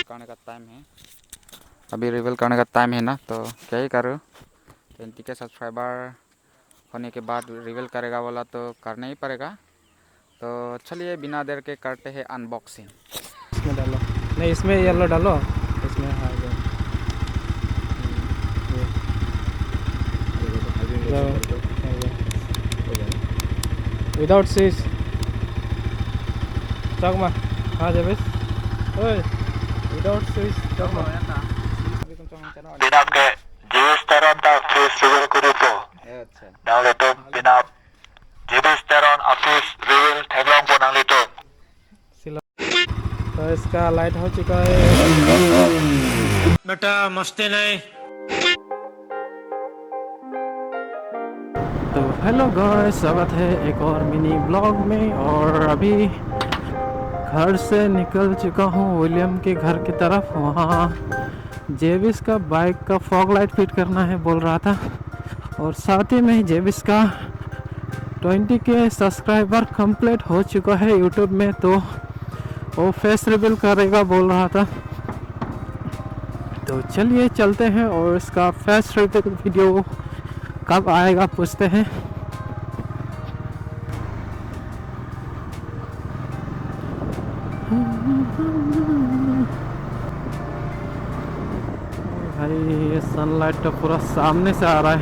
करने का टाइम है। अभी रिवील करने का टाइम है ना, तो क्या ही करूँ। 20 के सब्सक्राइबर होने के बाद रिवील करेगा बोला तो करना ही पड़ेगा। तो चलिए बिना देर के करते हैं अनबॉक्सिंग। इसमें डालो, नहीं इसमें येलो डालो, इसमें हाँ विदाउट सीज चकमा हाँ जेबिस ओए विदाउट सीज चकमा Binabke Jewisteron da face reveal kuruto. अच्छा Now to binab Jewisteron office reveal thaglong po nang lito. सिला। तो इसका लाइट हो चुका है बेटा मस्ती नहीं। तो हेलो गाइस, स्वागत है एक और मिनी ब्लॉग में। और अभी घर से निकल चुका हूँ विलियम के घर की तरफ। वहाँ जेबिस का बाइक का फॉग लाइट फिट करना है बोल रहा था, और साथ ही में जेबिस का 20 के सब्सक्राइबर कंप्लीट हो चुका है यूट्यूब में, तो वो फेस रिवील करेगा बोल रहा था। तो चलिए चलते हैं और इसका फेस रिवील वीडियो कब आएगा पूछते हैं। भाई ये सनलाइट तो पूरा सामने से आ रहा है,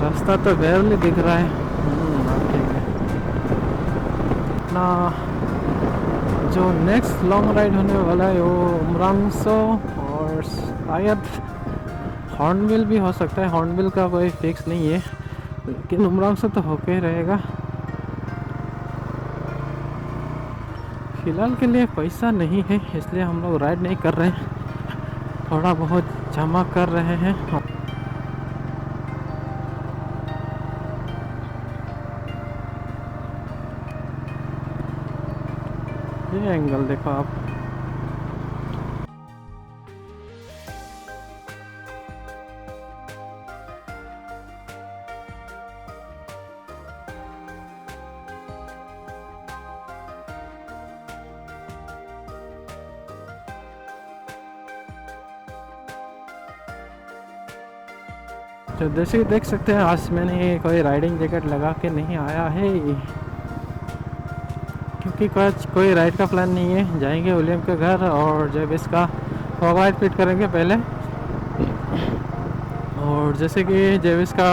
रास्ता तो बेरली दिख रहा है। ठीक है ना, जो नेक्स्ट लॉन्ग राइड होने वाला है वो उमरांगसो और शायद हॉर्नबिल भी हो सकता है। हॉर्नबिल का कोई फिक्स नहीं है, लेकिन उमरांगसो तो होके ही रहेगा। फिलहाल के लिए पैसा नहीं है, इसलिए हम लोग राइड नहीं कर रहे हैं, थोड़ा बहुत जमा कर रहे हैं। ये एंगल देखो आप, तो जैसे कि देख सकते हैं आज मैंने कोई राइडिंग जैकेट लगा के नहीं आया है, क्योंकि कोई राइड का प्लान नहीं है। जाएंगे विलियम के घर और जब इसका फॉग लाइट फिट करेंगे पहले। और जैसे कि जेविस का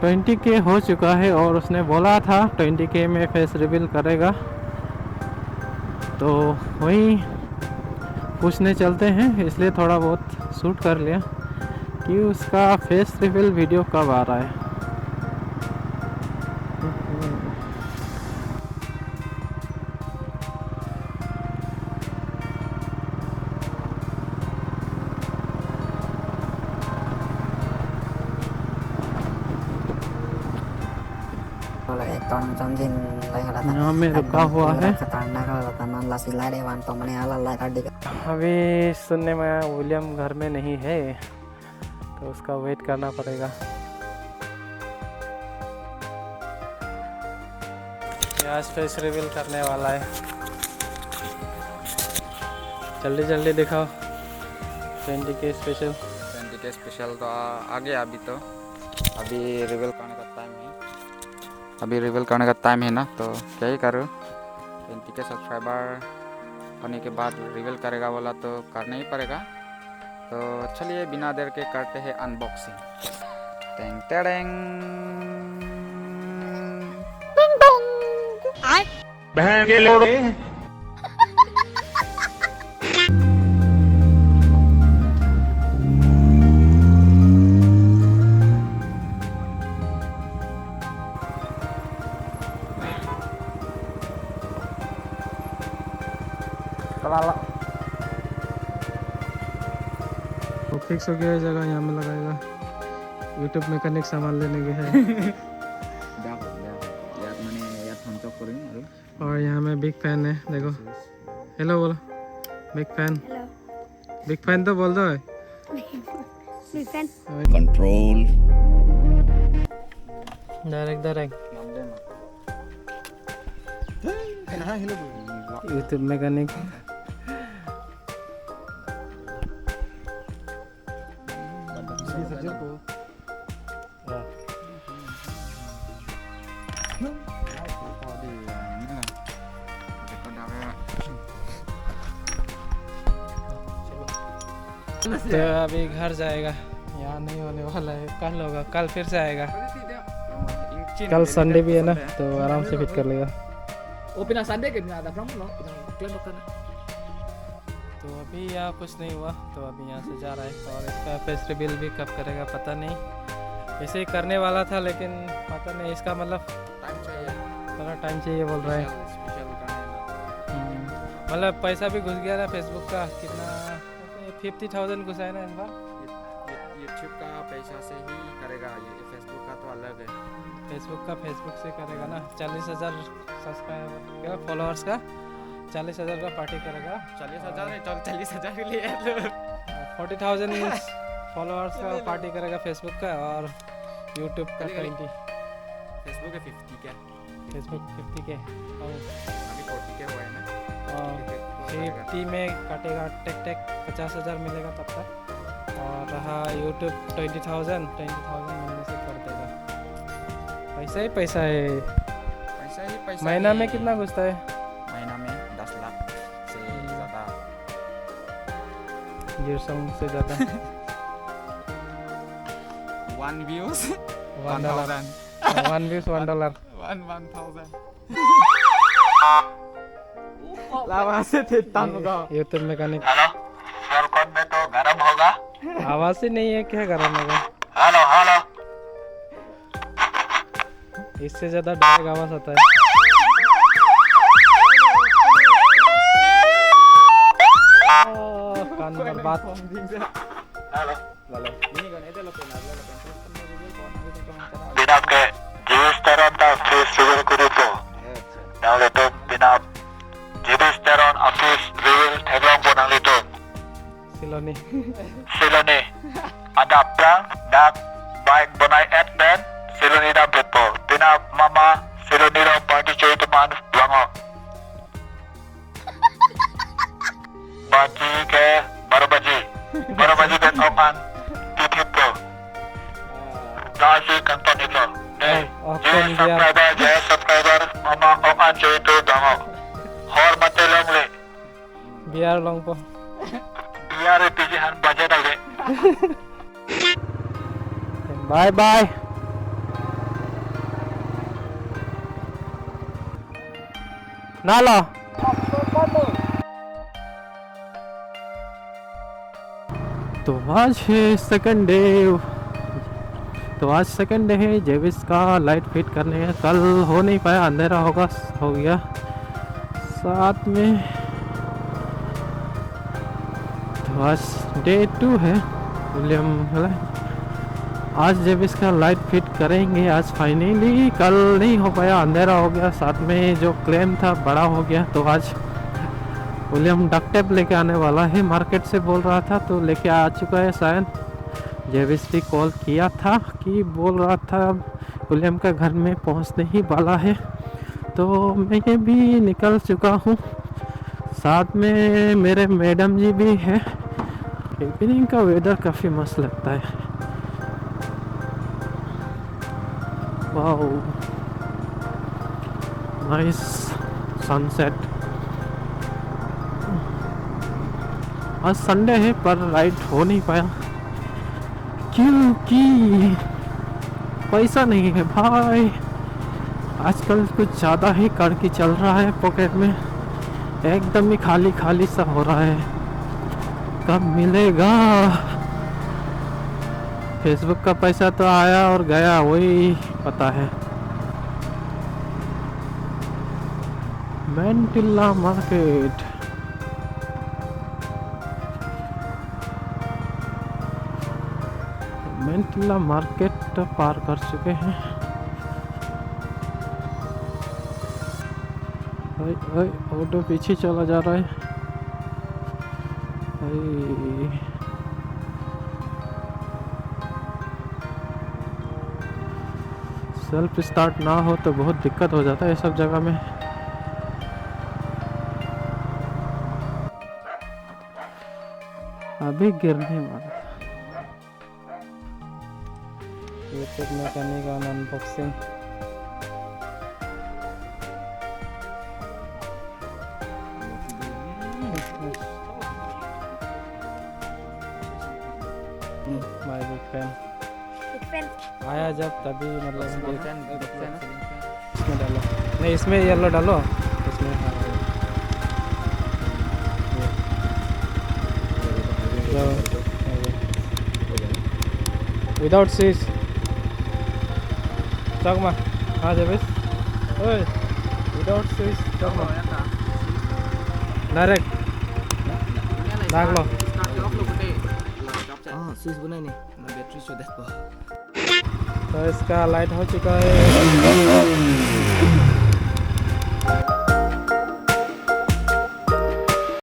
20 के हो चुका है और उसने बोला था 20 के में फेस रिवील करेगा, तो वही पूछने चलते हैं। इसलिए थोड़ा बहुत शूट कर लिया कि उसका फेस रिवील वीडियो कब आ रहा है। यहाँ में रुका हुआ है। अभी सुनने में विलियम घर में नहीं है, तो उसका वेट करना पड़ेगा। आज फेस रिवील करने वाला है, जल्दी जल्दी दिखाओ। 20 के स्पेशल तो आ गया। अभी रिवील करने का टाइम है। अभी रिवील करने का टाइम है ना, तो क्या ही करूँ। 20 के सब्सक्राइबर होने के बाद रिवील करेगा बोला तो करना ही पड़ेगा। तो चलिए बिना देर के करते हैं अनबॉक्सिंग। टेंग टेड़ेंग बहन के लोड़े वो फिक्स हो गया जगह, यहाँ में लगाएगा। यूट्यूब मैकेनिक सामान लेने गए हैं। और यहाँ में बिग फैन है, देखो। हेलो बोलो, बिग फैन। बिग फैन तो बोल दो। Big fan control direct YouTube mechanic को तो अभी घर जाएगा, यहाँ नहीं होने वाला है, कल होगा, कल फिर से आएगा। कल संडे भी है ना, तो आराम से फिट कर लेगा। Oh, pinang Sunday ke pinang ada from lo, pinang klaim makan. तो अभी यहाँ कुछ नहीं हुआ, तो अभी यहाँ से जा रहा है। और इसका फेस रिवील भी कब करेगा पता नहीं, ऐसे ही करने वाला था लेकिन पता नहीं, इसका मतलब टाइम चाहिए, थोड़ा टाइम चाहिए बोल रहा है। स्पेशल करने मतलब पैसा भी घुस गया ना फेसबुक का, कितना 50,000 घुसा है ना इस बार। यूट्यूब का पैसा से ही करेगा, ये फेसबुक का तो अलग है। फेसबुक से करेगा ना। 40,000 सब्सक्राइबर फॉलोअर्स का 40,000 का पार्टी करेगा। 40,000 नहीं, 40,000 के लिए 40,000 फॉलोअर्स का पार्टी करेगा फेसबुक का, और यूट्यूब का करेगा। 20। फेसबुक है 50 के, फेसबुक 50 के और अभी 40 के हुआ है ना। 50 में कटेगा टेक 50,000 मिलेगा तब तक। और रहा यूट्यूब 20,000 मिलने से कर देगा। पैसा ही पैसा है। पैसा ही पैसा। महीना में कितना घुसता है? महीना में 10 लाख से ज़्यादा। ये सॉन्ग से ज़्यादा। 1 views $1 1 views $1 1,000 Lama se tetan ko. YouTube mechanic. Hello sir, कौन में तो गरम होगा। आवाज़ ही नहीं है, क्या करना होगा? हेलो हेलो, इससे ज़्यादा डायरेक्ट आवाज़ आता है। कान बर्बाद। Hello. ini kan itu lo pernah terus kan mau review kok nanti kita Binap ke Jiwisteron ta face reveal kuruto. Naule to binap Jiwisteron office reveal tagline po nang lito. सिलोनी। Siloni ada prank dak bike bonai at band Siloni da bepo. Binap mama Siloni ro party choy tuman lango. Baji ke baru baji ke oman titip lo. Nasi kanton itu. Open biar subscriber mama oman choy tu dango. Hor mate longle. biar long po। Biar pilihan budget lagi. Bye bye. नाला तो आज है second day. तो आज second day है जेविस का light fit करने का। कल हो नहीं पाया, अंधेरा हो गया। साथ में तो आज डे 2 है विलियम। आज जेविस का लाइट फिट करेंगे आज फाइनली। कल नहीं हो पाया, अंधेरा हो गया, साथ में जो क्लेम था बड़ा हो गया। तो आज विलियम डक टेप लेके आने वाला है, मार्केट से बोल रहा था, तो लेके आ चुका है शायद। जेविस भी कॉल किया था कि बोल रहा था विलियम का घर में पहुंचने ही वाला है। तो मैं भी निकल चुका हूँ, साथ में मेरे मैडम जी भी है। इवनिंग का वेदर काफ़ी मस्त लगता है। Wow, nice sunset. आज संडे है पर राइड हो नहीं पाया क्योंकि पैसा नहीं है भाई। आजकल कुछ ज़्यादा ही कड़की चल रहा है, पॉकेट में एकदम ही खाली खाली सा हो रहा है। कब मिलेगा? फेसबुक का पैसा तो आया और गया, वही पता है। मेंटिला मार्केट, मेंटिला मार्केट पार कर चुके हैं। ऑटो पीछे चला जा रहा है। सेल्फ स्टार्ट ना हो तो बहुत दिक्कत हो जाता है सब जगह में। अभी गिरने वाला। YouTube mechanic on unboxing. My big fan आया जब तभी मतलब इसमें डालो, नहीं इसमें येलो डालो, इसमें विदाउट स्विच चक मा हाँ जब विदाउट स्विच चक मा डायरेक्ट दाग लो। स्विच बनाए nih बैटरी sudah तो इसका लाइट हो चुका है।